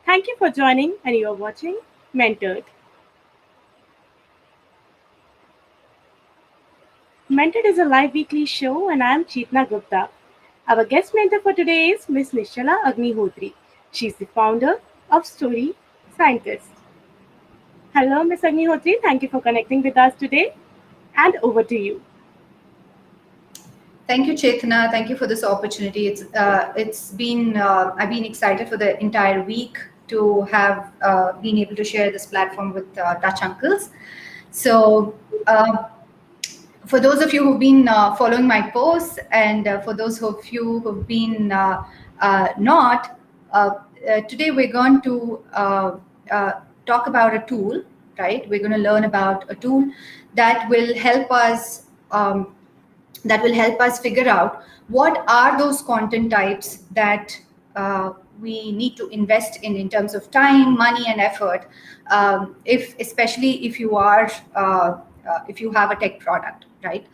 Thank you for joining, and you are watching Mentored. Mentored is a live weekly show, and I am Cheetna Gupta. Our guest mentor for today is Ms. Nischala Agnihotri. She is the founder of Story Scientist. Hello, Ms. Agnihotri. Thank you for connecting with us today, and over to you. Thank you, Chetna. Thank you for this opportunity. It's been I've been excited for the entire week to have been able to share this platform with Dutch uncles. So, for those of you who've been following my posts, and for those of you who've been not, today we're going to talk about a tool, right? We're going to learn about a tool that will help us. Figure out what are those content types that we need to invest in terms of time, money, and effort. Especially if you are if you have a tech product, right?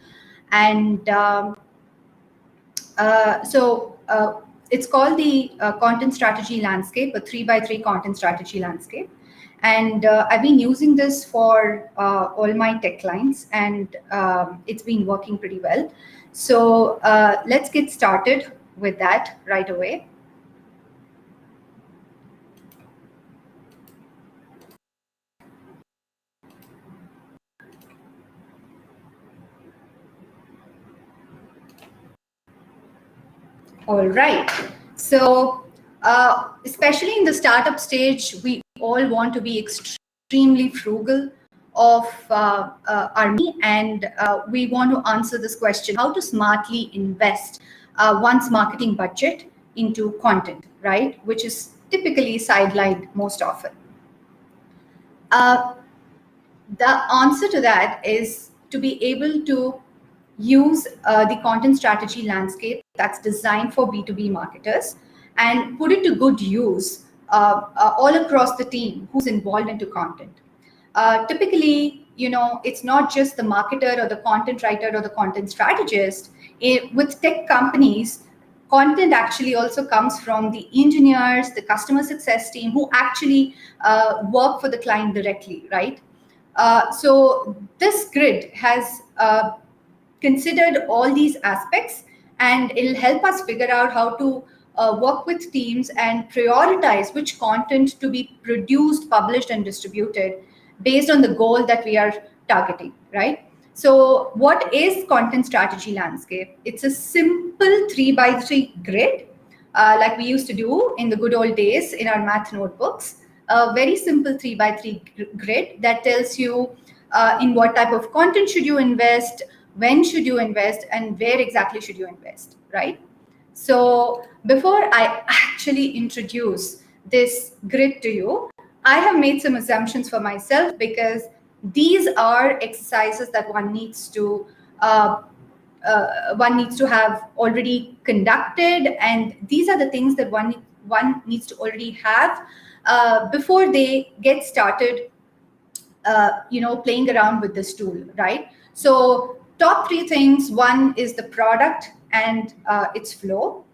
And it's called the content strategy landscape, a 3x3 content strategy landscape. And I've been using this for all my tech clients, and it's been working pretty well. So let's get started with that right away. All right. So especially in the startup stage, we all want to be extremely frugal of our money, and we want to answer this question: how to smartly invest one's marketing budget into content, right? Which is typically sidelined most often. The answer to that is to be able to use the content strategy landscape that's designed for B2B marketers and put it to good use all across the team who's involved into content. Typically, it's not just the marketer or the content writer or the content strategist. With tech companies, content actually also comes from the engineers, the customer success team who actually work for the client directly, right? So this grid has considered all these aspects, and it'll help us figure out how to work with teams and prioritize which content to be produced, published, and distributed based on the goal that we are targeting, right? So what is content strategy landscape? It's a simple 3x3 grid, like we used to do in the good old days in our math notebooks. A very simple 3x3 grid that tells you in what type of content should you invest, when should you invest, and where exactly should you invest, right? So before I actually introduce this grid to you, I have made some assumptions for myself, because these are exercises that one needs to have already conducted, and these are the things that one needs to already have before they get started playing around with this tool, right? So top three things: one is the product and its flow,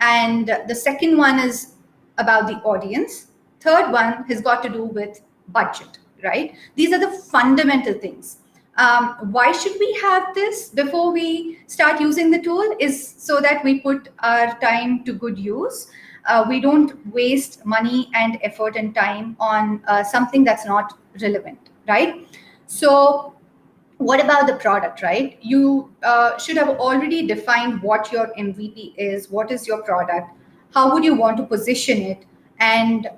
and the second one is about the audience. Third one has got to do with budget, right? These are the fundamental things. Why should we have this before we start using the tool? Is so that we put our time to good use. We don't waste money and effort and time on something that's not relevant, right? So what about the product, right? You should have already defined what your MVP is, what is your product, how would you want to position it, and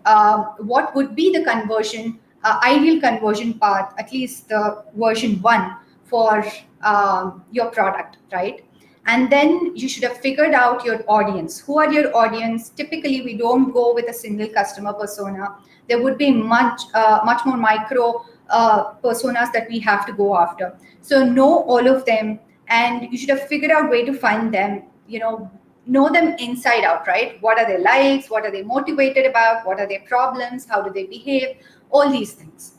what would be the conversion, ideal conversion path, at least the version 1 for your product, right? And then you should have figured out your audience. Who are your audience? Typically, we don't go with a single customer persona. There would be much more micro personas that we have to go after. So know all of them, and you should have figured out way to find them, know them inside out, right? What are their likes? What are they motivated about? What are their problems? How do they behave? All these things.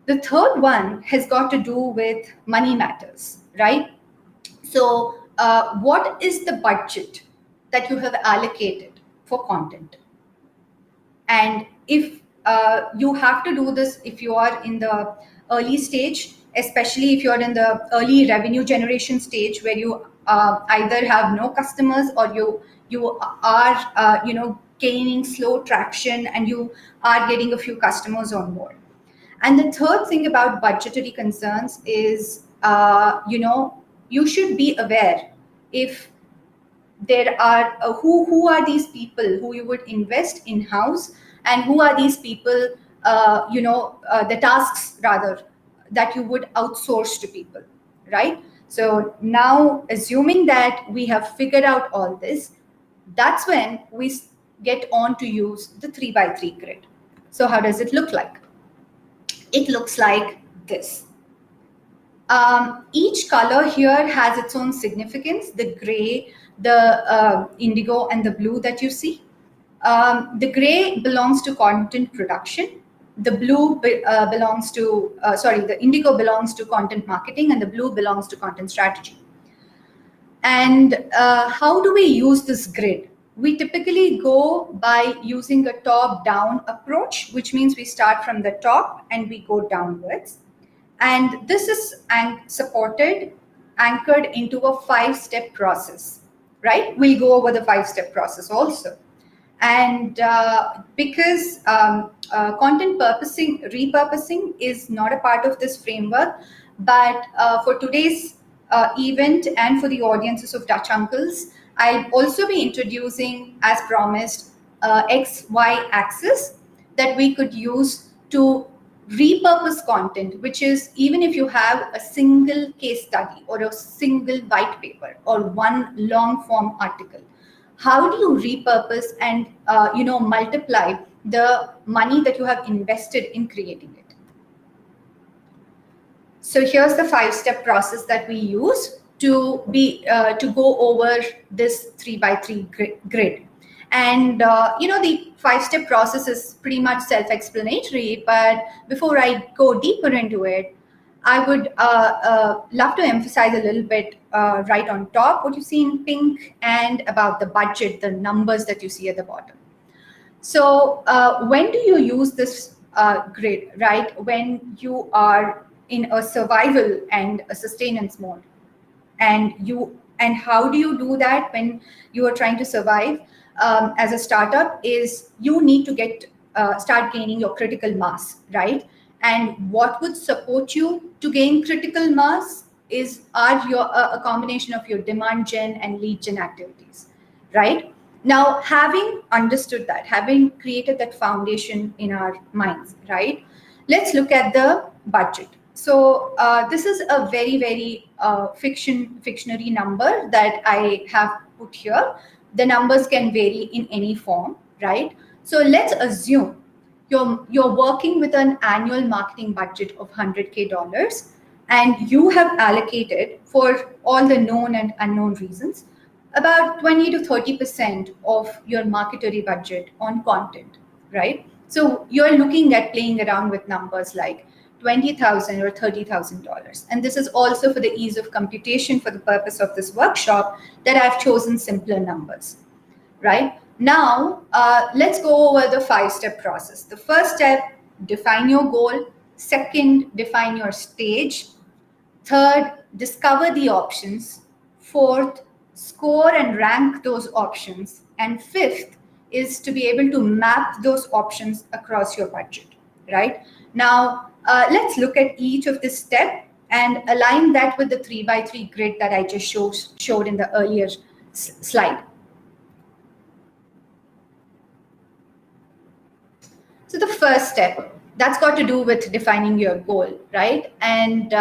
The third one has got to do with money matters, right? So what is the budget that you have allocated for content? And if you have to do this if you are in the early stage, especially if you're in the early revenue generation stage where you either have no customers or you are gaining slow traction and you are getting a few customers on board. And the third thing about budgetary concerns is you should be aware if there are who are these people who you would invest in house, and who are these people the tasks rather that you would outsource to people, right? So now, assuming that we have figured out all this, that's when we get on to use the 3x3 grid. So how does it look like? It looks like this. Each color here has its own significance. The gray, the indigo, and the blue that you see. The gray belongs to content production. The blue the indigo belongs to content marketing, and the blue belongs to content strategy. And how do we use this grid? We typically go by using a top-down approach, which means we start from the top and we go downwards. And this is anchored into a 5-step process, right? We'll go over the 5-step process also. And because content repurposing is not a part of this framework, but for today's event and for the audiences of Dutch Uncles, I'll also be introducing, as promised, XY axis that we could use to repurpose content, which is even if you have a single case study or a single white paper or one long form article, how do you repurpose and multiply the money that you have invested in creating it? So here's the 5-step process that we use to go over this 3x3 grid. And the 5-step process is pretty much self-explanatory, but before I go deeper into it, I would love to emphasize a little bit right on top what you see in pink, and about the budget, the numbers that you see at the bottom. So when do you use this grid, right? When you are in a survival and a sustenance mode. And how do you do that when you are trying to survive as a startup? Is you need to start gaining your critical mass, right? And what would support you to gain critical mass are a combination of your demand gen and lead gen activities, right? Now, having understood that, having created that foundation in our minds, right? Let's look at the budget. So this is a very, very fictionary number that I have put here. The numbers can vary in any form, right? So let's assume you're working with an annual marketing budget of $100K, and you have allocated, for all the known and unknown reasons, about 20 to 30% of your marketing budget on content, right? So you're looking at playing around with numbers like $20,000 or $30,000. And this is also for the ease of computation for the purpose of this workshop that I've chosen simpler numbers, right? Now, let's go over the 5-step process. The first step, define your goal. Second, define your stage. Third, discover the options. Fourth, score and rank those options. And fifth is to be able to map those options across your budget, right? Now, let's look at each of this step and align that with the 3x3 grid that I just showed in the earlier slide. So the first step, that's got to do with defining your goal, right? And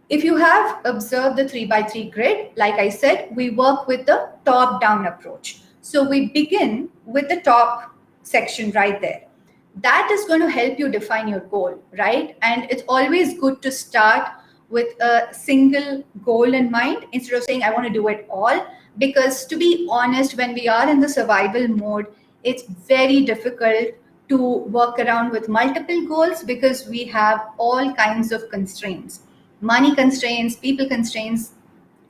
if you have observed the 3x3 grid, like I said, we work with the top-down approach. So we begin with the top section right there. That is going to help you define your goal, right? And it's always good to start with a single goal in mind instead of saying, I want to do it all. Because to be honest, when we are in the survival mode, it's very difficult to work around with multiple goals because we have all kinds of constraints. Money constraints, people constraints,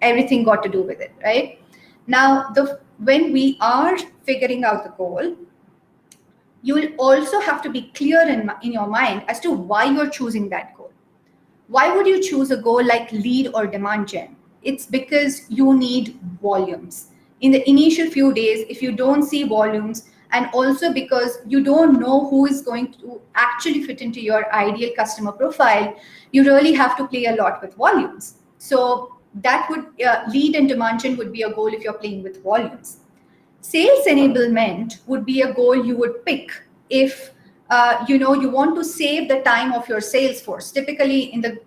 everything got to do with it, right? Now, when we are figuring out the goal, you will also have to be clear in your mind as to why you're choosing that goal. Why would you choose a goal like lead or demand gen? It's because you need volumes. In the initial few days, if you don't see volumes, and also because you don't know who is going to actually fit into your ideal customer profile, you really have to play a lot with volumes. So that would lead and demand gen would be a goal if you're playing with volumes. Sales enablement would be a goal you would pick if you want to save the time of your sales force. Typically, in the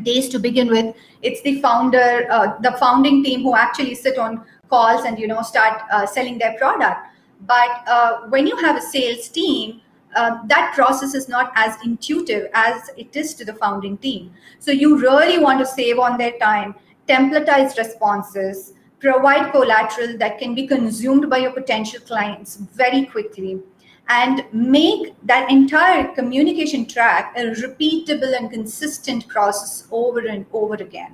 days to begin with, it's the founding team who actually sit on calls and start selling their product. But when you have a sales team, that process is not as intuitive as it is to the founding team. So you really want to save on their time, templatize responses, provide collateral that can be consumed by your potential clients very quickly, and make that entire communication track a repeatable and consistent process over and over again,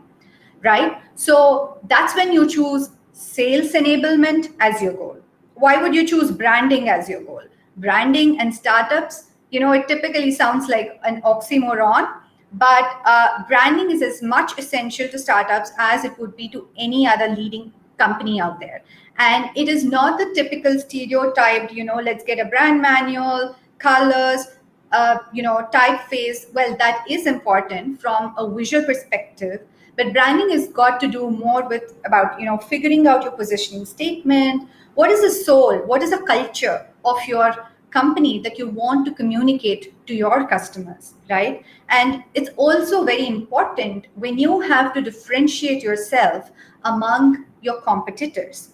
right? So that's when you choose sales enablement as your goal. Why would you choose branding as your goal? Branding and startups, it typically sounds like an oxymoron, but branding is as much essential to startups as it would be to any other leading company out there. And it is not the typical stereotyped, let's get a brand manual, colors, typeface. Well, that is important from a visual perspective, but branding has got to do more with about, figuring out your positioning statement. What is the soul? What is the culture of your company that you want to communicate to your customers, right? And it's also very important when you have to differentiate yourself among your competitors.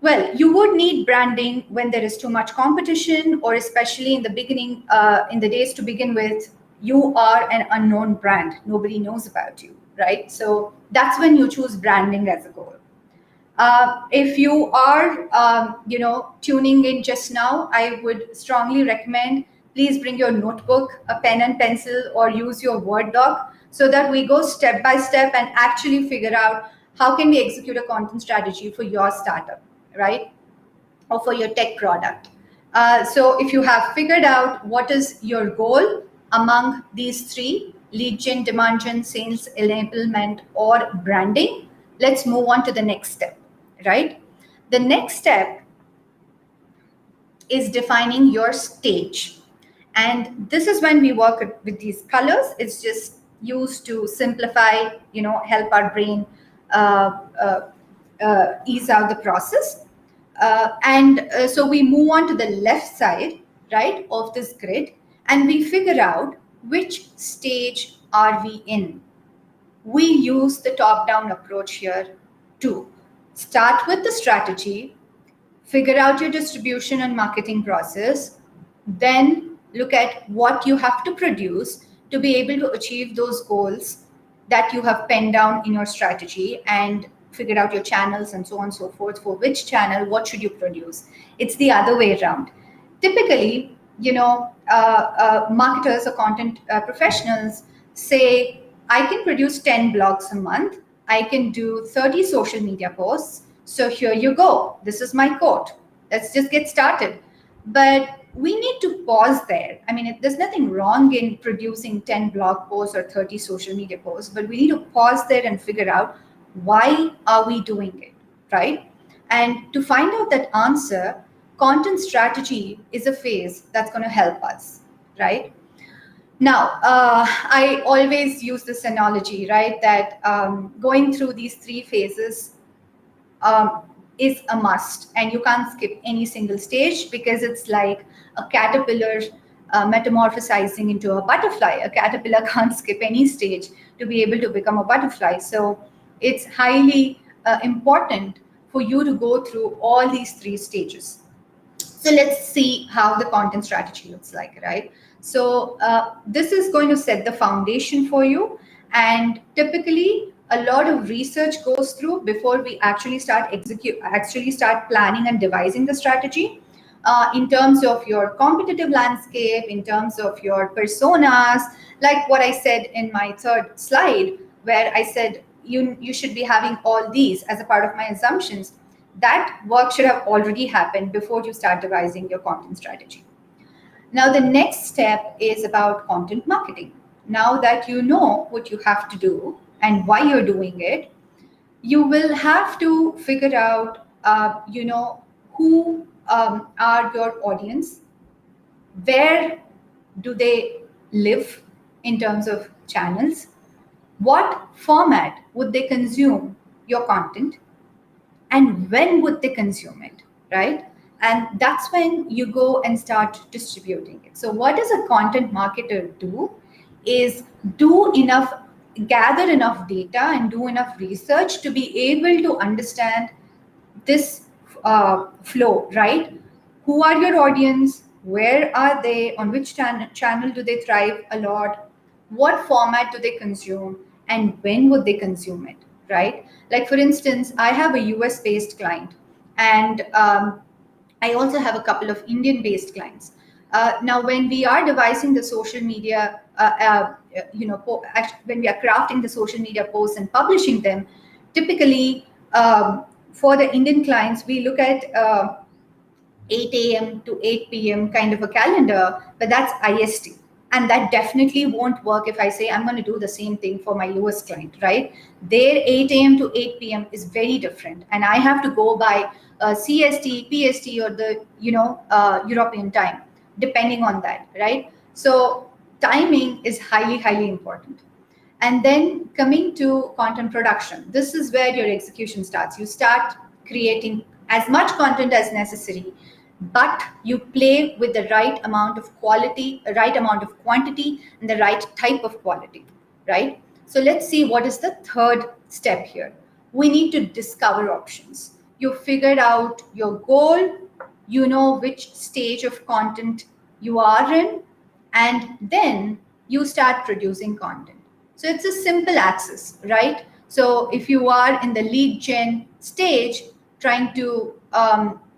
Well, you would need branding when there is too much competition, or especially in the beginning, in the days to begin with, you are an unknown brand. Nobody knows about you, right? So that's when you choose branding as a goal. If you are, tuning in just now, I would strongly recommend, please bring your notebook, a pen and pencil, or use your Word doc so that we go step by step and actually figure out how can we execute a content strategy for your startup, right? Or for your tech product. So if you have figured out what is your goal among these three, lead gen, demand gen, sales enablement, or branding, let's move on to the next step, right? The next step is defining your stage. And this is when we work with these colors. It's just used to simplify, help our brain ease out the process. So we move on to the left side, right, of this grid, and we figure out which stage are we in. We use the top-down approach here too. Start with the strategy, figure out your distribution and marketing process, then look at what you have to produce to be able to achieve those goals that you have penned down in your strategy, and figure out your channels and so on and so forth. For which channel, what should you produce? It's the other way around. Typically, marketers or content professionals say, I can produce 10 blogs a month. I can do 30 social media posts. So here you go. This is my quote. Let's just get started. But we need to pause there. I mean, there's nothing wrong in producing 10 blog posts or 30 social media posts, but we need to pause there and figure out, why are we doing it, right? And to find out that answer, content strategy is a phase that's going to help us, right? Now, I always use this analogy, right, that going through these three phases is a must, and you can't skip any single stage, because it's like a caterpillar metamorphosizing into a butterfly. A caterpillar can't skip any stage to be able to become a butterfly. So it's highly important for you to go through all these three stages. So let's see how the content strategy looks like, right? So this is going to set the foundation for you. And typically, a lot of research goes through before we actually start planning and devising the strategy. In terms of your competitive landscape, in terms of your personas, like what I said in my third slide, where I said you should be having all these as a part of my assumptions. That work should have already happened before you start devising your content strategy, Now, the next step is about content marketing. Now that you know what you have to do and why you're doing it, you will have to figure out, who are your audience, where do they live in terms of channels, what format would they consume your content, and when would they consume it, right? And that's when you go and start distributing it. So what does a content marketer do is gather enough data and do enough research to be able to understand this flow, right? Who are your audience? Where are they? On which channel do they thrive a lot? What format do they consume? And when would they consume it, right? Like, for instance, I have a US based client, and I also have a couple of Indian based clients. Now, when we are devising the social media, when we are crafting the social media posts and publishing them, typically for the Indian clients, we look at 8 a.m. to 8 p.m. kind of a calendar, but that's IST. And that definitely won't work if I say I'm going to do the same thing for my US client, right? Their 8 a.m. to 8 p.m. is very different. And I have to go by CST, PST, or the European time, depending on that, right? So timing is highly, highly important. And then coming to content production, this is where your execution starts. You start creating as much content as necessary, but you play with the right amount of quality, the right amount of quantity, and the right type of quality, right? So let's see what is the third step here. We need to discover options. You figured out your goal, you know which stage of content you are in, and then you start producing content. So it's a simple axis, right? So if you are in the lead gen stage, trying to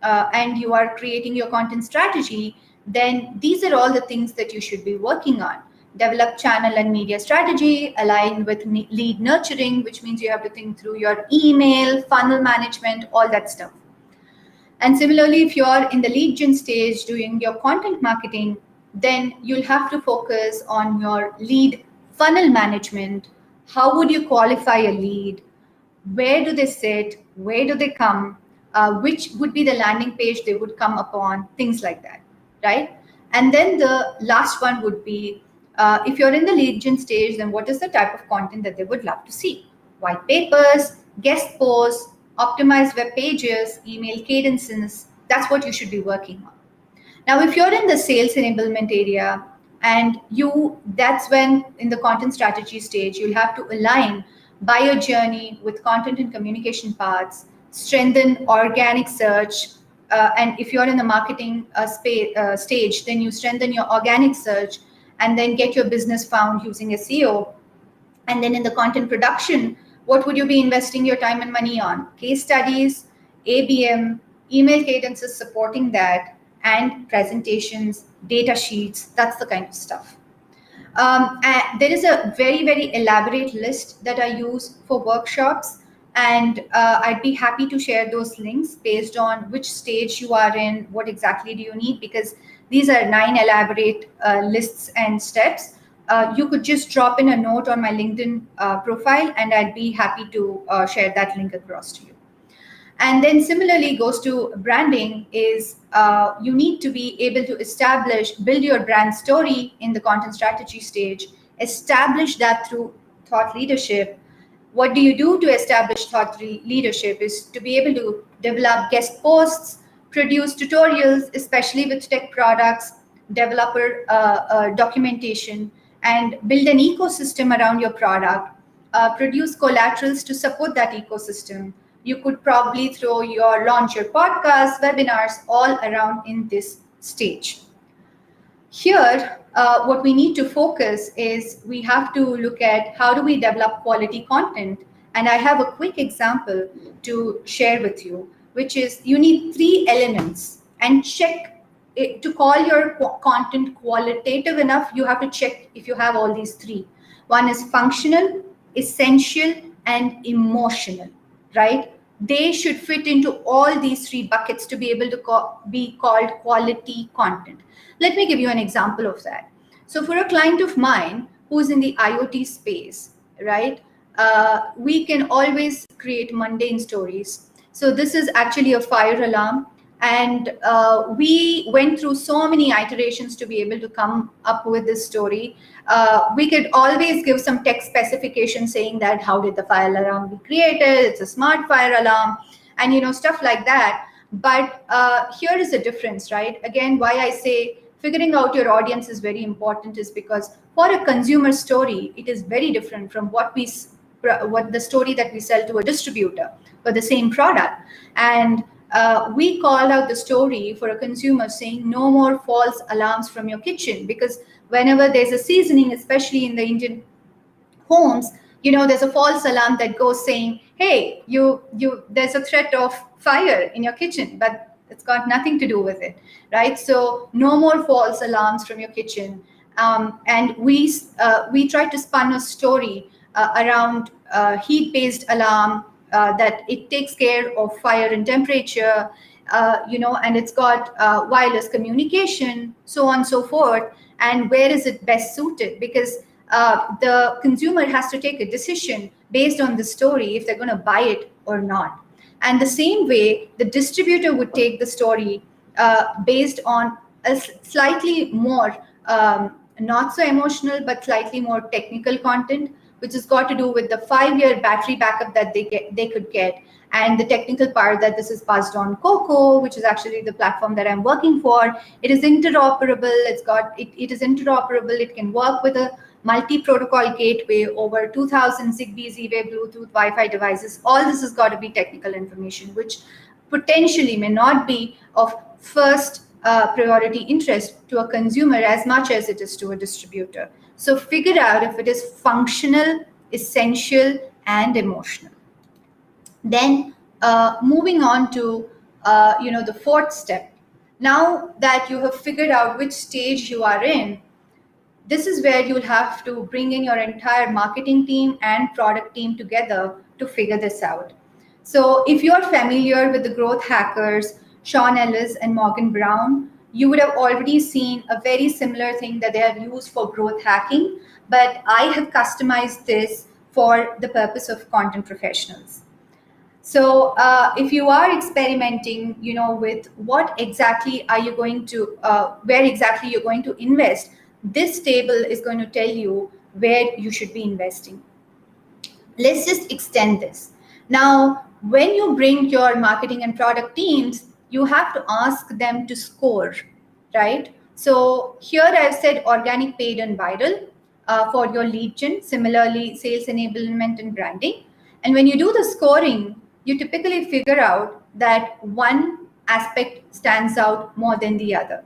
and you are creating your content strategy, then these are all the things that you should be working on. Develop channel and media strategy, align with lead nurturing, which means you have to think through your email, funnel management, all that stuff. And similarly, if you're in the lead gen stage doing your content marketing, then you'll have to focus on your lead funnel management. How would you qualify a lead? Where do they sit? Where do they come? Which would be the landing page they would come upon? Things like that, right? And then the last one would be, if you're in the lead gen stage, then what is the type of content that they would love to see? White papers, guest posts, optimized web pages, email cadences. That's what you should be working on. Now, if you're in the sales enablement area, and that's when in the content strategy stage, you'll have to align buyer journey with content and communication paths, strengthen organic search. And if you're in the marketing stage, then you strengthen your organic search and then get your business found using SEO. And then in the content production, what would you be investing your time and money on? Case studies, ABM, email cadences supporting that, and presentations, data sheets. That's the kind of stuff. And there is a very, very elaborate list that I use for workshops, and I'd be happy to share those links based on which stage you are in, what exactly do you need, because these are 9 elaborate lists and steps. You could just drop in a note on my LinkedIn profile, and I'd be happy to share that link across to you. And then similarly goes to branding is you need to be able to build your brand story in the content strategy stage, establish that through thought leadership. What do you do to establish thought leadership is to be able to develop guest posts, produce tutorials, especially with tech products, developer documentation, and build an ecosystem around your product, produce collaterals to support that ecosystem. You could probably launch your podcasts, webinars, all around in this stage. Here, what we need to focus is we have to look at how do we develop quality content. And I have a quick example to share with you, which is you need 3 elements, and check it, to call your content qualitative enough, you have to check if you have all these 3. One is functional, essential, and emotional, right? they should fit into all these three buckets to be able to be called quality content. Let me give you an example of that. So for a client of mine who's in the IoT space, right, we can always create mundane stories. So this is actually a fire alarm, and we went through so many iterations to be able to come up with this story. We could always give some text specification saying that how did the fire alarm be created, it's a smart fire alarm, and stuff like that. But here is the difference, right? Again, why I say figuring out your audience is very important is because for a consumer story, it is very different from what the story that we sell to a distributor for the same product. And we called out the story for a consumer saying no more false alarms from your kitchen, because whenever there's a seasoning, especially in the Indian homes, there's a false alarm that goes saying, hey, there's a threat of fire in your kitchen, but it's got nothing to do with it, right? So no more false alarms from your kitchen. And we tried to spun a story around heat-based alarm, that it takes care of fire and temperature, and it's got wireless communication, so on and so forth. And where is it best suited? Because the consumer has to take a decision based on the story if they're going to buy it or not. And the same way, the distributor would take the story based on a slightly more, not so emotional, but slightly more technical content, which has got to do with the 5-year battery backup that they could get, and the technical part that this is passed on Coco, which is actually the platform that I'm working for. It is interoperable. It is interoperable. It can work with a multi-protocol gateway over 2000 Zigbee, Z-Wave, Bluetooth, Wi-Fi devices. All this has got to be technical information, which potentially may not be of first priority interest to a consumer as much as it is to a distributor. So figure out if it is functional, essential, and emotional. Then moving on to the fourth step. Now that you have figured out which stage you are in, this is where you'll have to bring in your entire marketing team and product team together to figure this out. So if you're familiar with the growth hackers, Sean Ellis and Morgan Brown, you would have already seen a very similar thing that they have used for growth hacking, but I have customized this for the purpose of content professionals. So if you are experimenting, with what exactly are you going to, where exactly you're going to invest, this table is going to tell you where you should be investing. Let's just extend this. Now, when you bring your marketing and product teams, you have to ask them to score, right? So here I've said organic, paid, and viral for your lead gen, similarly sales enablement and branding. And when you do the scoring, you typically figure out that one aspect stands out more than the other.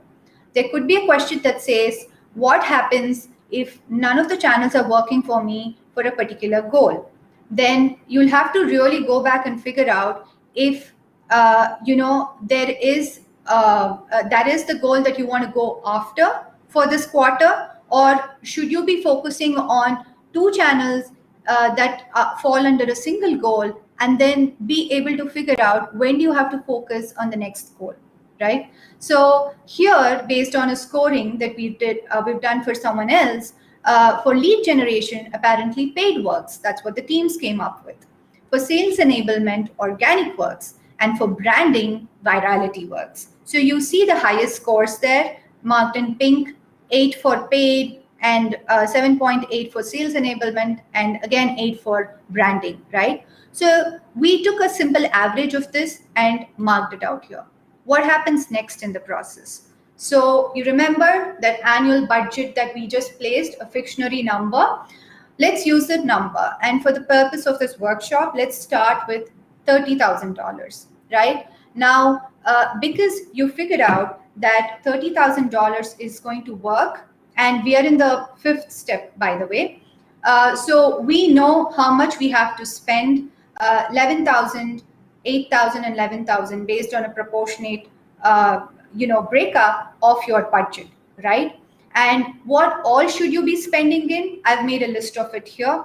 There could be a question that says, what happens if none of the channels are working for me for a particular goal? Then you'll have to really go back and figure out if there is that is the goal that you want to go after for this quarter, or should you be focusing on 2 channels that fall under a single goal, and then be able to figure out when do you have to focus on the next goal, right? So here, based on a scoring that we've done for someone else, for lead generation, apparently paid works. That's what the teams came up with. For sales enablement, organic works. And for branding, virality works. So you see the highest scores there, marked in pink, 8 for paid, and 7.8 for sales enablement, and again 8 for branding, right? So we took a simple average of this and marked it out here. What happens next in the process? So you remember that annual budget that we just placed, a fictionary number. Let's use that number. And for the purpose of this workshop, let's start with $30,000, right? Now, because you figured out that $30,000 is going to work, and we are in the 5th step, by the way. So we know how much we have to spend, 11,000, 8,000, and 11,000 based on a proportionate, breakup of your budget, right? And what all should you be spending in? I've made a list of it here.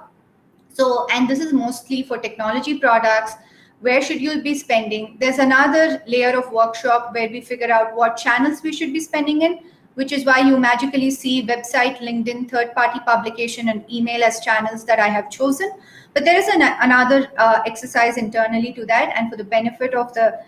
So, and this is mostly for technology products, where should you be spending. There's another layer of workshop where we figure out what channels we should be spending in, which is why you magically see website, LinkedIn, third-party publication, and email as channels that I have chosen. But there is another exercise internally to that, and for the benefit of the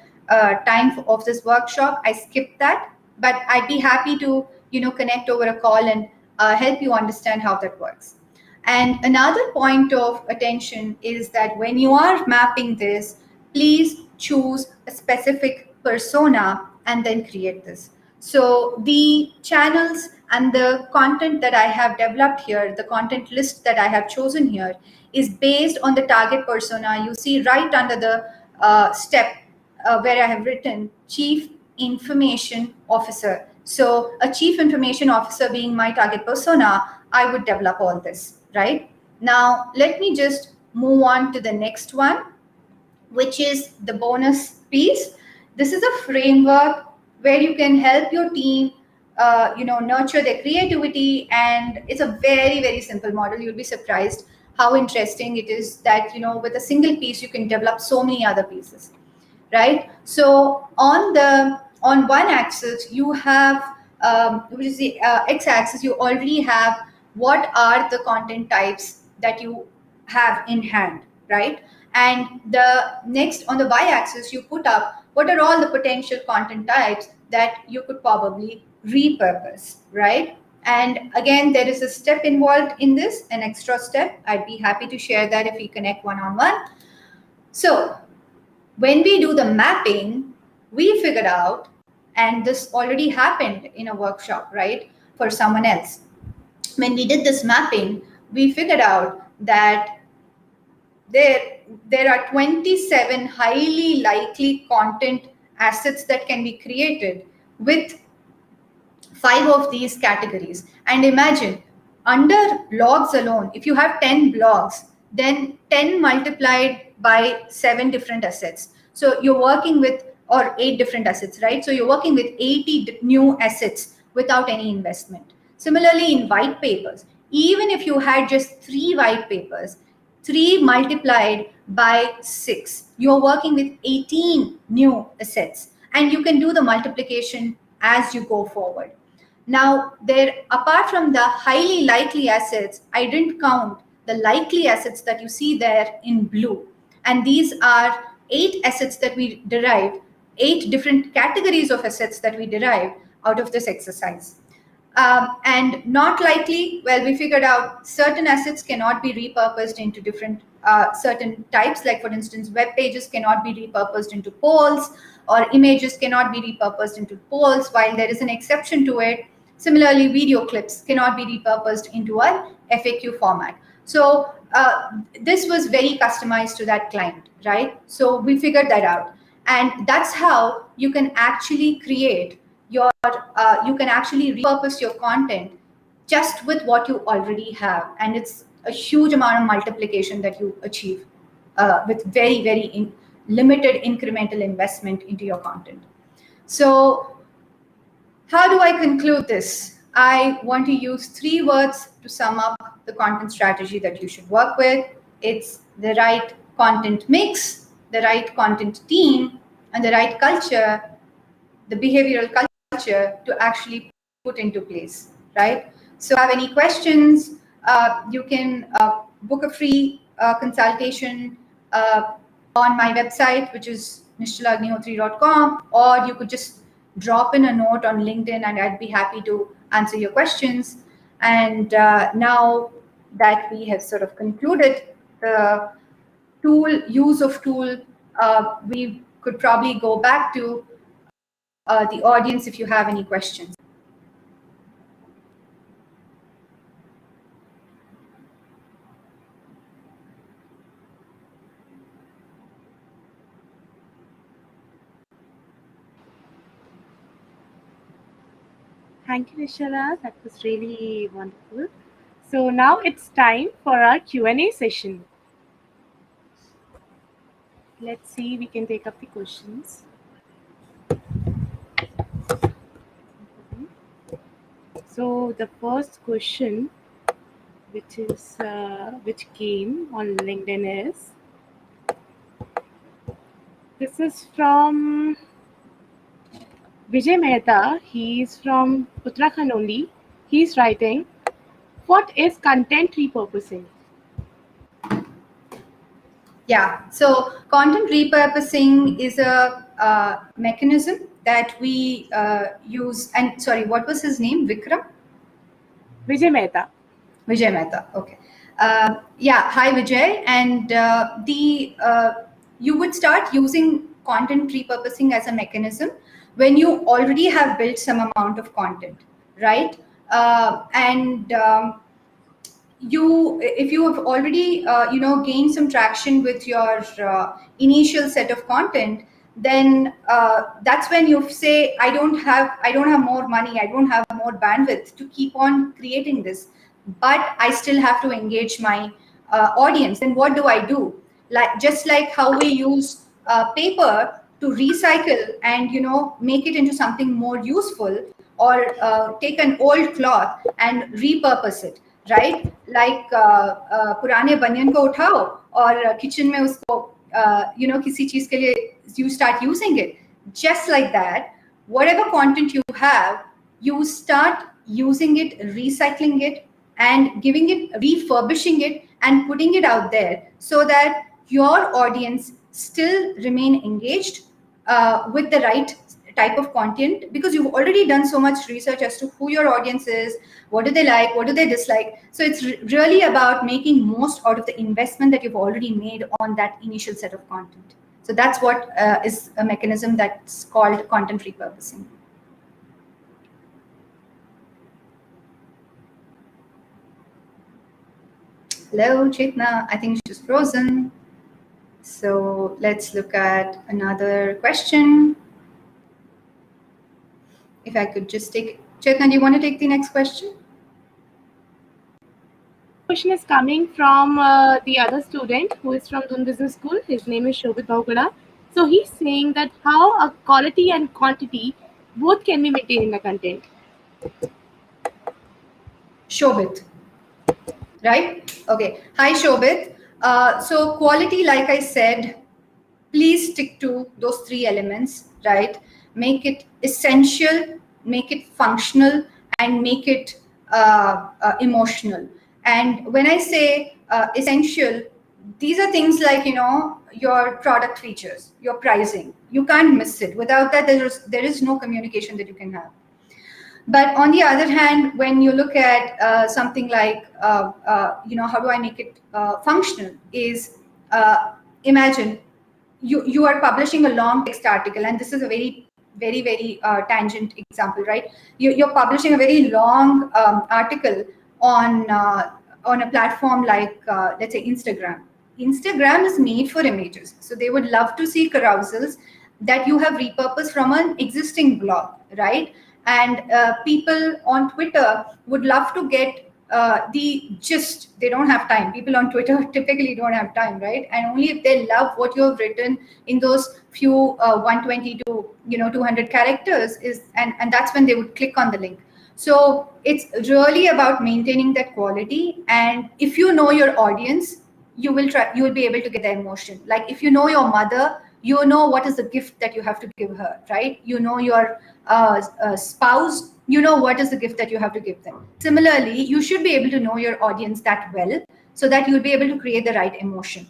time of this workshop, I skipped that. But I'd be happy to connect over a call and help you understand how that works. And another point of attention is that when you are mapping this, please choose a specific persona and then create this. So the channels and the content that I have developed here, the content list that I have chosen here, is based on the target persona. You see right under the step where I have written Chief Information Officer. So a Chief Information Officer being my target persona, I would develop all this, right? Now, let me just move on to the next one, which is the bonus piece. This is a framework where you can help your team nurture their creativity, and it's a very, very simple model. You'll be surprised how interesting it is that with a single piece you can develop so many other pieces, right? So on one axis you have which is the x-axis, you already have what are the content types that you have in hand, right? And the next, on the y-axis, you put up what are all the potential content types that you could probably repurpose, right? And again, there is a step involved in this, an extra step. I'd be happy to share that if we connect one-on-one. So when we do the mapping, we figured out, and this already happened in a workshop, right, for someone else. When we did this mapping, we figured out that there are 27 highly likely content assets that can be created with 5 of these categories. And imagine, under blogs alone, if you have 10 blogs, then 10 multiplied by 7 different assets. So you're working with, or 8 different assets, right? So you're working with 80 new assets without any investment. Similarly, in white papers, even if you had just 3 white papers, 3 multiplied by 6, you're working with 18 new assets, and you can do the multiplication as you go forward. Now, apart from the highly likely assets, I didn't count the likely assets that you see there in blue. And these are 8 assets that we derived, 8 different categories of assets that we derived out of this exercise. And not likely, well, we figured out certain assets cannot be repurposed into different certain types. Like, for instance, web pages cannot be repurposed into polls, or images cannot be repurposed into polls, while there is an exception to it. Similarly, video clips cannot be repurposed into an FAQ format. So this was very customized to that client, right? So we figured that out. And that's how you can actually create your, you can actually repurpose your content just with what you already have. And it's a huge amount of multiplication that you achieve with very, very limited incremental investment into your content. So how do I conclude this? I want to use 3 words to sum up the content strategy that you should work with. It's the right content mix, the right content team, and the right culture, the behavioral culture to actually put into place, right? So if you have any questions, you can book a free consultation on my website, which is nischalaagnihotri.com, or you could just drop in a note on LinkedIn and I'd be happy to answer your questions. And now that we have sort of concluded the use of tool, we could probably go back to the audience if you have any questions. Thank you, Nischala. That was really wonderful. So now it's time for our Q&A session. Let's see, we can take up the questions. So the first question, which came on LinkedIn is, This is from Vijay Mehta. He's from Uttarakhand only. He's writing, what is content repurposing? Yeah, so content repurposing is a mechanism that we use. And sorry, what was his name? Vikram? Vijay Mehta. Vijay Mehta. Okay. Yeah. Hi, Vijay. And you would start using content repurposing as a mechanism when you already have built some amount of content, right? And if you have already gained some traction with your initial set of content, then that's when you say, I don't have more money, I don't have more bandwidth to keep on creating this, but I still have to engage my audience. Then what do I do? Like, just like how we use paper to recycle and make it into something more useful, or take an old cloth and repurpose it, right? Like पुराने बनियन को उठाओ और kitchen में उसको किसी चीज के लिए you start using it. Just like that, whatever content you have, you start using it, recycling it, and refurbishing it and putting it out there so that your audience still remain engaged with the right type of content, because you've already done so much research as to who your audience is, what do they like, what do they dislike. So it's really about making most out of the investment that you've already made on that initial set of content. So that's what is a mechanism that's called content repurposing. Hello, Chetna. I think she's frozen. So let's look at another question. If I could just take, Chetna, do you want to take the next question? Question is coming from the other student who is from Dun Business School. His name is Shobit Bhaukada. So he's saying that how a quality and quantity both can be maintained in the content. Shobit, right? Okay. Hi, Shobit. So quality, like I said, please stick to those three elements, right? Make it essential, make it functional, and make it emotional. And when I say essential, these are things like, your product features, your pricing. You can't miss it. Without that, there is no communication that you can have. But on the other hand, when you look at something like, how do I make it functional, is imagine you are publishing a long text article, and this is a very, very, very tangent example, right? You're publishing a very long article on a platform like, let's say, Instagram. Instagram is made for images. So they would love to see carousels that you have repurposed from an existing blog, right? And people on Twitter would love to get the gist. They don't have time. People on Twitter typically don't have time, right? And only if they love what you have written in those few 120 to 200 characters and that's when they would click on the link. So it's really about maintaining that quality. And if you know your audience, you will be able to get the emotion. Like if you know your mother, you know what is the gift that you have to give her, right? You know your spouse, you know what is the gift that you have to give them. Similarly, you should be able to know your audience that well so that you'll be able to create the right emotion.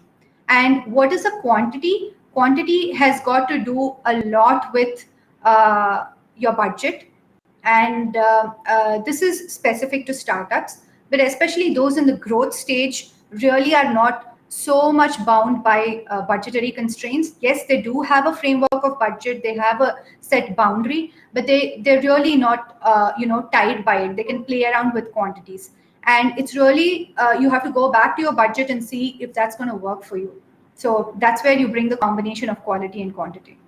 And what is the quantity? Quantity has got to do a lot with your budget. And this is specific to startups, but especially those in the growth stage really are not so much bound by budgetary constraints. Yes, they do have a framework of budget, they have a set boundary, but they're really not tied by it. They can play around with quantities, and it's really you have to go back to your budget and see if that's going to work for you. So that's where you bring the combination of quality and quantity.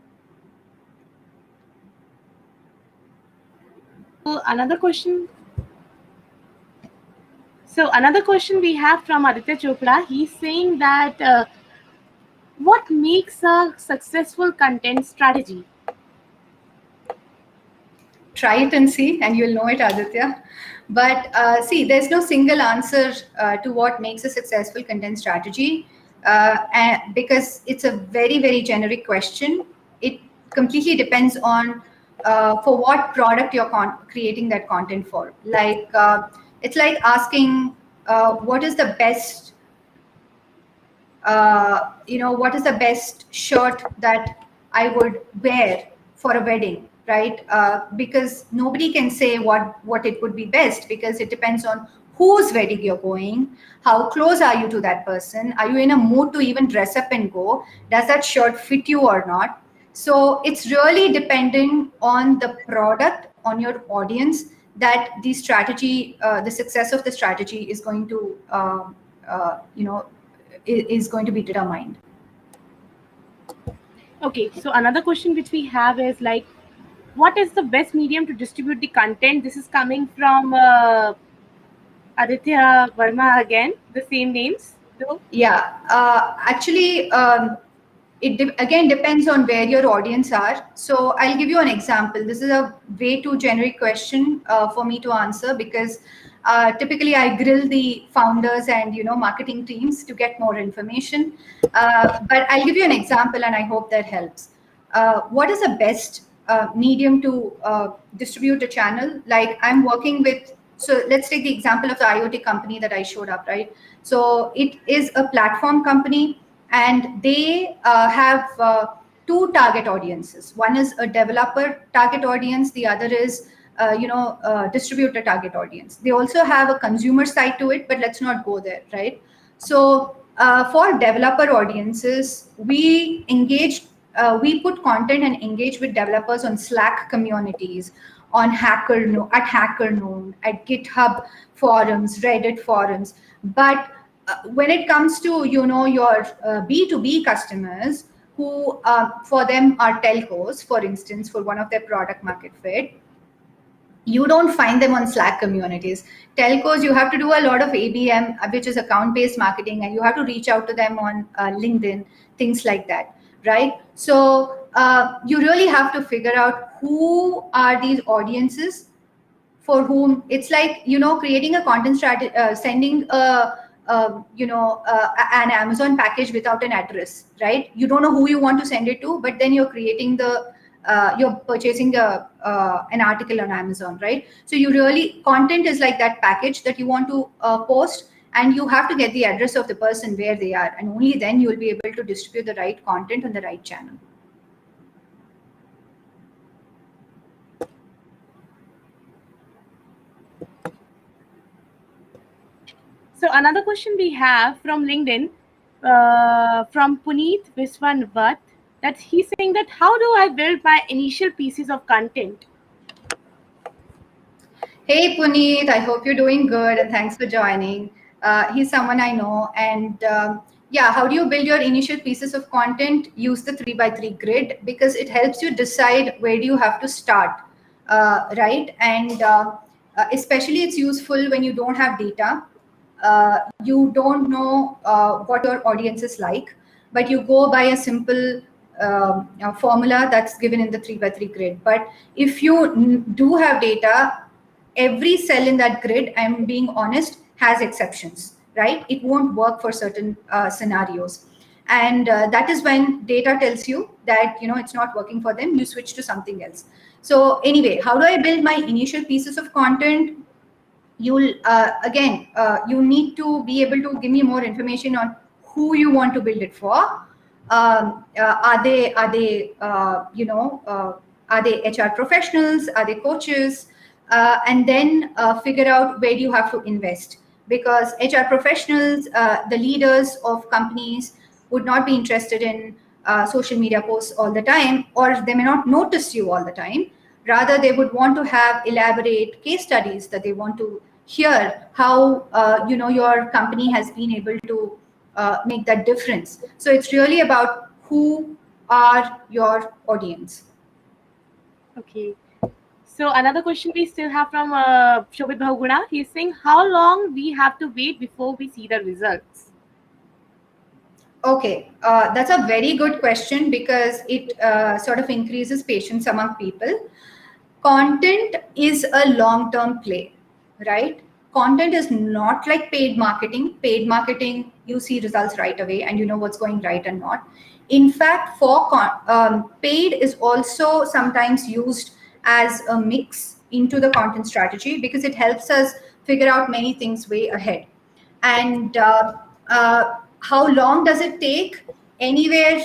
So another question we have from Aditya Chopra. He's saying that what makes a successful content strategy? Try it and see, and you'll know it, Aditya. But see, there's no single answer to what makes a successful content strategy. and because it's a very, very generic question. It completely depends on for what product you're creating that content for. Like it's like asking what is the best what is the best shirt that I would wear for a wedding, right? Because nobody can say what it would be best, because it depends on whose wedding you're going, how close are you to that person, are you in a mood to even dress up and go, does that shirt fit you or not? So it's really dependent on the product, on your audience, that the strategy, the success of the strategy is going to is going to be determined. Okay, so another question which we have is like, what is the best medium to distribute the content? This is coming from Aditya Verma again, the same names though. Yeah, actually, it again depends on where your audience are. So I'll give you an example. This is a way too generic question for me to answer, because typically I grill the founders and marketing teams to get more information. But I'll give you an example, and I hope that helps. What is the best medium to distribute a channel? Like I'm working with. So let's take the example of the IoT company that I showed up, right? So it is a platform company, and they have two target audiences. One is a developer target audience. The other is distributor target audience. They also have a consumer side to it, but let's not go there, right? So for developer audiences, we engage, we put content and engage with developers on Slack communities, on at HackerNoon, at GitHub forums, Reddit forums. But when it comes to your B2B customers, who for them are telcos, for instance, for one of their product market fit, you don't find them on Slack communities. Telcos, you have to do a lot of ABM, which is account-based marketing, and you have to reach out to them on LinkedIn, things like that, right? So you really have to figure out who are these audiences for whom. It's like creating a content strategy, sending an Amazon package without an address, right? You don't know who you want to send it to, but then you're creating you're purchasing an article on Amazon, right? So content is like that package that you want to post, and you have to get the address of the person where they are, and only then you will be able to distribute the right content on the right channel. So another question we have from LinkedIn, from Puneet Viswanvat, that he's saying that how do I build my initial pieces of content? Hey Puneet, I hope you're doing good, and thanks for joining. He's someone I know, and yeah, how do you build your initial pieces of content? Use the 3x3 grid, because it helps you decide where do you have to start, right? And especially it's useful when you don't have data. You don't know what your audience is like, but you go by a simple formula that's given in the 3x3 grid. But if you do have data, every cell in that grid, I'm being honest, has exceptions, right? It won't work for certain scenarios. And that is when data tells you that it's not working for them, you switch to something else. So anyway, how do I build my initial pieces of content? You'll again, you need to be able to give me more information on who you want to build it for. Are they HR professionals? Are they coaches? And then figure out where do you have to invest, because HR professionals, the leaders of companies, would not be interested in social media posts all the time, or they may not notice you all the time. Rather, they would want to have elaborate case studies that they want to hear how your company has been able to make that difference. So it's really about who are your audience. Okay. So another question we still have from Shobit Bahuguna. He's saying how long we have to wait before we see the results. Okay, that's a very good question, because it sort of increases patience among people. Content is a long-term play, right? Content is not like paid marketing. Paid marketing, you see results right away and you know what's going right and not. In fact, paid is also sometimes used as a mix into the content strategy because it helps us figure out many things way ahead. And how long does it take? Anywhere,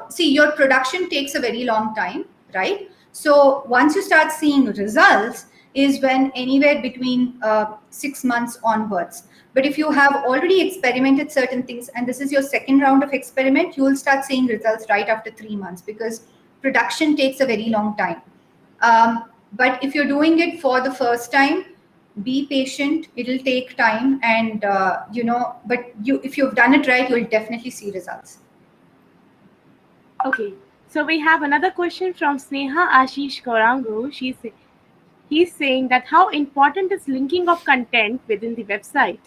see, your production takes a very long time, right? So once you start seeing results is when anywhere between 6 months onwards. But if you have already experimented certain things and this is your second round of experiment, you will start seeing results right after 3 months because production takes a very long time. But if you're doing it for the first time, be patient. It'll take time, and but if you've done it right, you'll definitely see results. Okay, so we have another question from Sneha Ashish Korangu. He's saying that how important is linking of content within the website?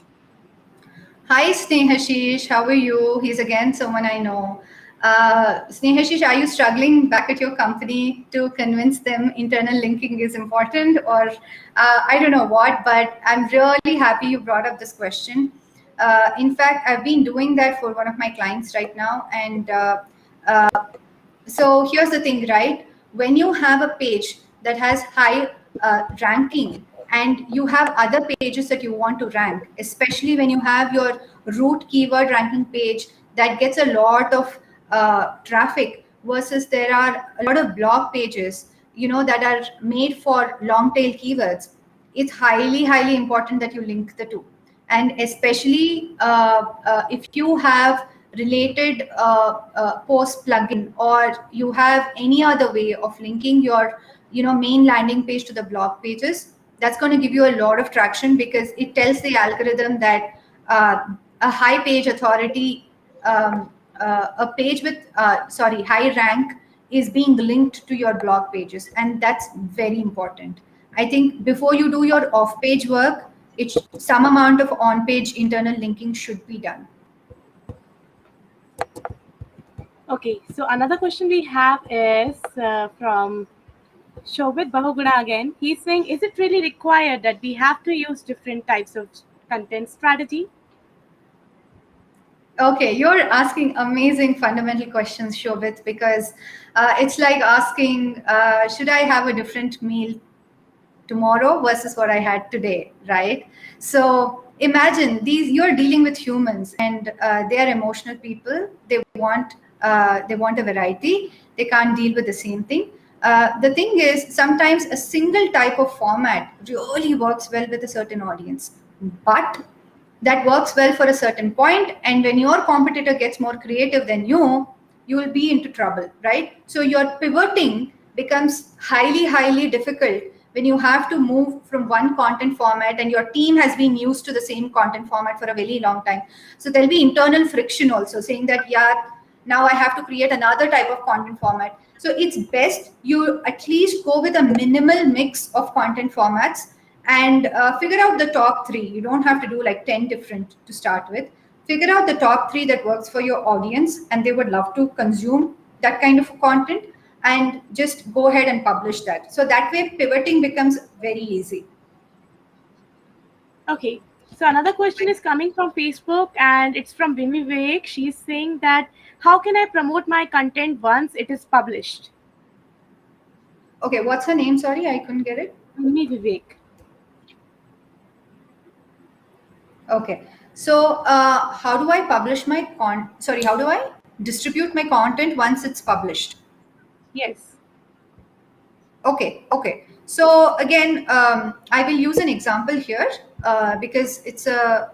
Hi, Snehashish. How are you? He's again someone I know. Snehashish, are you struggling back at your company to convince them internal linking is important, or I don't know what, but I'm really happy you brought up this question. In fact, I've been doing that for one of my clients right now. And so here's the thing, right? When you have a page that has high ranking, and you have other pages that you want to rank, especially when you have your root keyword ranking page that gets a lot of traffic versus there are a lot of blog pages, that are made for long tail keywords. It's highly, highly important that you link the two. And especially if you have related post plugin, or you have any other way of linking your main landing page to the blog pages, that's going to give you a lot of traction because it tells the algorithm that a high page authority, a page with high rank is being linked to your blog pages, and that's very important. I think before you do your off-page work, some amount of on-page internal linking should be done. Okay, so another question we have is from Shobit Bahuguna again. He's saying, is it really required that we have to use different types of content strategy? Okay, you're asking amazing fundamental questions, Shobit, because it's like asking, should I have a different meal tomorrow versus what I had today, right? So imagine you're dealing with humans, and they are emotional people. They want a variety. They can't deal with the same thing. The thing is, sometimes a single type of format really works well with a certain audience, but that works well for a certain point. And when your competitor gets more creative than you will be into trouble, right? So your pivoting becomes highly, highly difficult when you have to move from one content format and your team has been used to the same content format for a very long time. So there'll be internal friction also, saying that, yeah, now I have to create another type of content format. So it's best you at least go with a minimal mix of content formats and figure out the top 3. You don't have to do like 10 different to start with. Figure out the top 3 that works for your audience and they would love to consume that kind of content, and just go ahead and publish that. So that way pivoting becomes very easy. Okay, so another question is coming from Facebook, and it's from Vimi Vivek. She's saying that, how can I promote my content once it is published? Okay, what's her name? Sorry, I couldn't get it. Vimi Vivek. Okay, so how do I publish my how do I distribute my content once it's published? Yes. Okay. So again, I will use an example here because it's a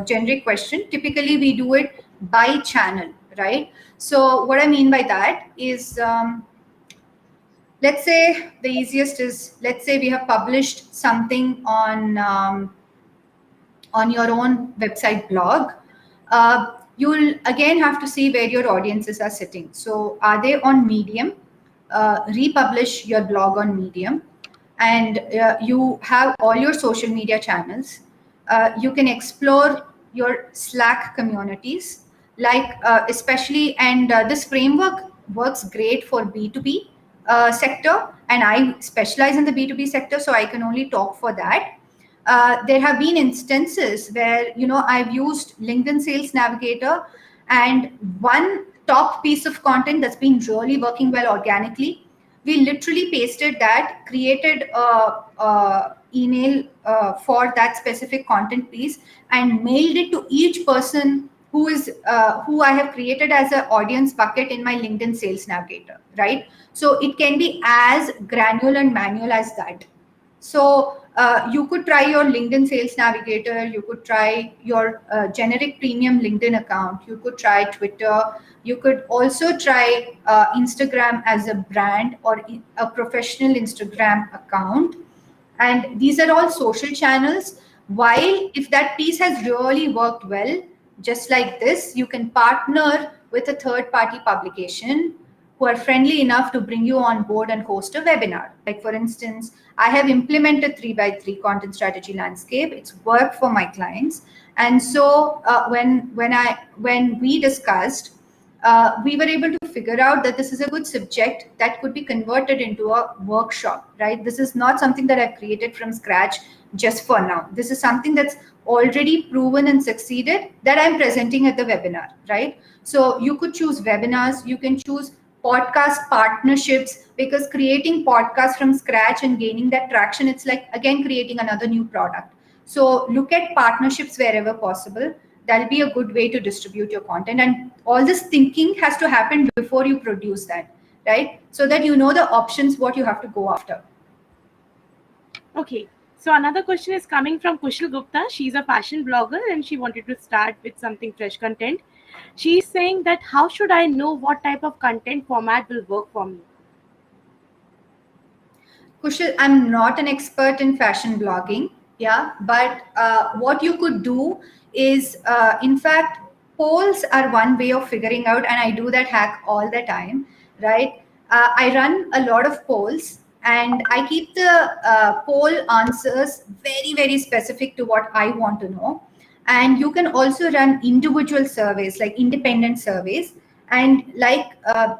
generic question. Typically, we do it by channel, right? So what I mean by that is, let's say the easiest is, let's say we have published something on your own website blog. You'll again have to see where your audiences are sitting. So are they on Medium? Republish your blog on Medium, and you have all your social media channels. You can explore your Slack communities, like especially, and this framework works great for B2B sector, and I specialize in the B2B sector, so I can only talk for that. there have been instances where, I've used LinkedIn Sales Navigator, and one top piece of content that's been really working well organically, we literally pasted that, created a email for that specific content piece, and mailed it to each person who I have created as an audience bucket in my LinkedIn Sales Navigator, right? So it can be as granular and manual as that. So you could try your LinkedIn Sales Navigator, you could try your generic premium LinkedIn account, you could try Twitter, you could also try Instagram as a brand or a professional Instagram account. And these are all social channels. While if that piece has really worked well, just like this, you can partner with a third-party publication who are friendly enough to bring you on board and host a webinar. Like for instance, I have implemented 3x3 content strategy landscape. It's worked for my clients. And so when we discussed, we were able to figure out that this is a good subject that could be converted into a workshop, right? This is not something that I've created from scratch just for now. This is something that's already proven and succeeded that I'm presenting at the webinar, right? So you could choose webinars, you can choose podcast partnerships, because creating podcasts from scratch and gaining that traction, it's like, again, creating another new product. So look at partnerships wherever possible. That'll be a good way to distribute your content. And all this thinking has to happen before you produce that, right? So that you know the options, what you have to go after. Okay. So another question is coming from Kushal Gupta. She's a fashion blogger and she wanted to start with something fresh content. She's saying that how should I know what type of content format will work for me? Kushal, I'm not an expert in fashion blogging, yeah, but what you could do is, in fact, polls are one way of figuring out, and I do that hack all the time, right? I run a lot of polls, and I keep the poll answers very, very specific to what I want to know. And you can also run individual surveys, like independent surveys. And like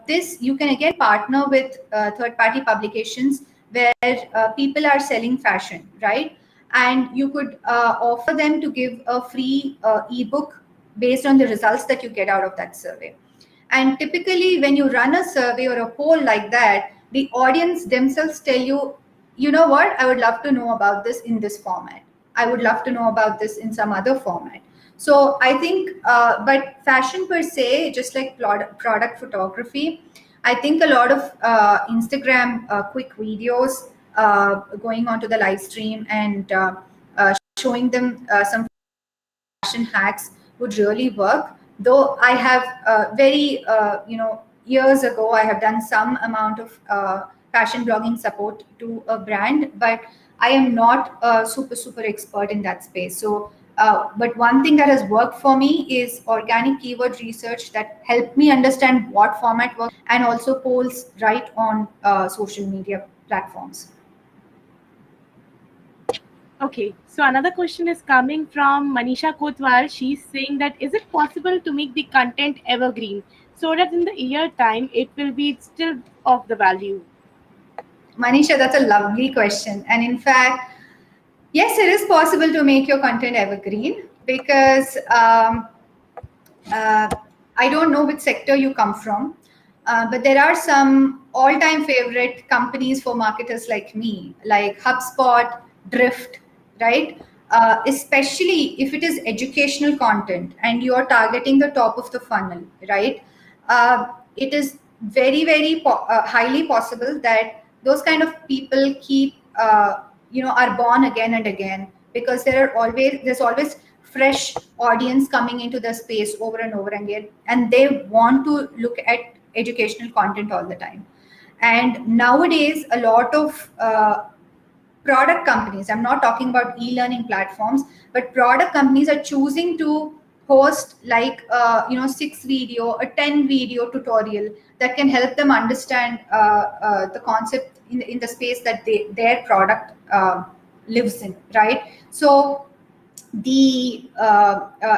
this, you can again partner with third-party publications where people are selling fashion, right? And you could offer them to give a free ebook based on the results that you get out of that survey. And typically, when you run a survey or a poll like that, the audience themselves tell you, you know what, I would love to know about this in this format. I would love to know about this in some other format. So I think, but fashion per se, just like product photography, I think a lot of Instagram quick videos going onto the live stream and showing them some fashion hacks would really work. Though I have years ago, I have done some amount of fashion blogging support to a brand, but I am not a super expert in that space. So, but one thing that has worked for me is organic keyword research that helped me understand what format works, and also polls right on social media platforms. Okay, so another question is coming from Manisha Kotwal. She's saying that is it possible to make the content evergreen so that in the year time it will be still of the value? Manisha, that's a lovely question. And in fact, yes, it is possible to make your content evergreen, because I don't know which sector you come from, but there are some all-time favorite companies for marketers like me, like HubSpot, Drift, right? Especially if it is educational content and you're targeting the top of the funnel, right? It is very highly possible that those kind of people keep, are born again and again, because there's always fresh audience coming into the space over and over again, and they want to look at educational content all the time. And nowadays, a lot of product companies, I'm not talking about e-learning platforms, but product companies are choosing to host like 6 video, a 10 video tutorial that can help them understand the concept in the space that their product lives in, right? So the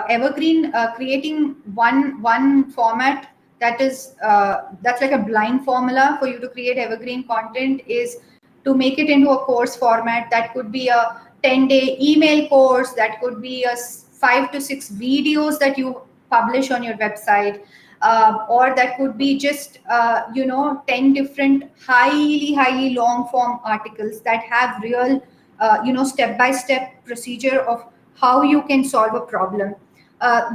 evergreen, creating one format that's like a blind formula for you to create evergreen content, is to make it into a course format. That could be a 10-day email course, that could be 5 to 6 videos that you publish on your website, or that could be just 10 different highly long form articles that have real step by step procedure of how you can solve a problem.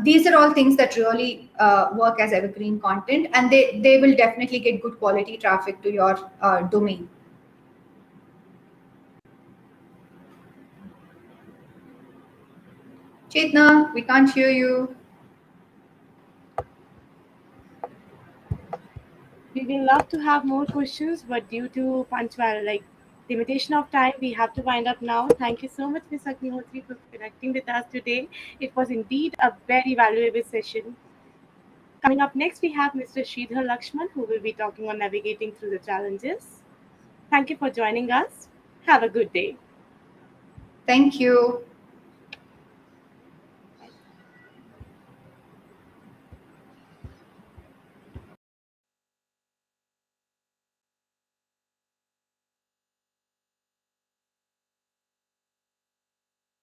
These are all things that really work as evergreen content, and they will definitely get good quality traffic to your domain. Chetna, we can't hear you. We will love to have more questions, but due to limitation of time, we have to wind up now. Thank you so much, Ms. Agnihotri, for connecting with us today. It was indeed a very valuable session. Coming up next, we have Mr. Sridhar Lakshman, who will be talking on navigating through the challenges. Thank you for joining us. Have a good day. Thank you.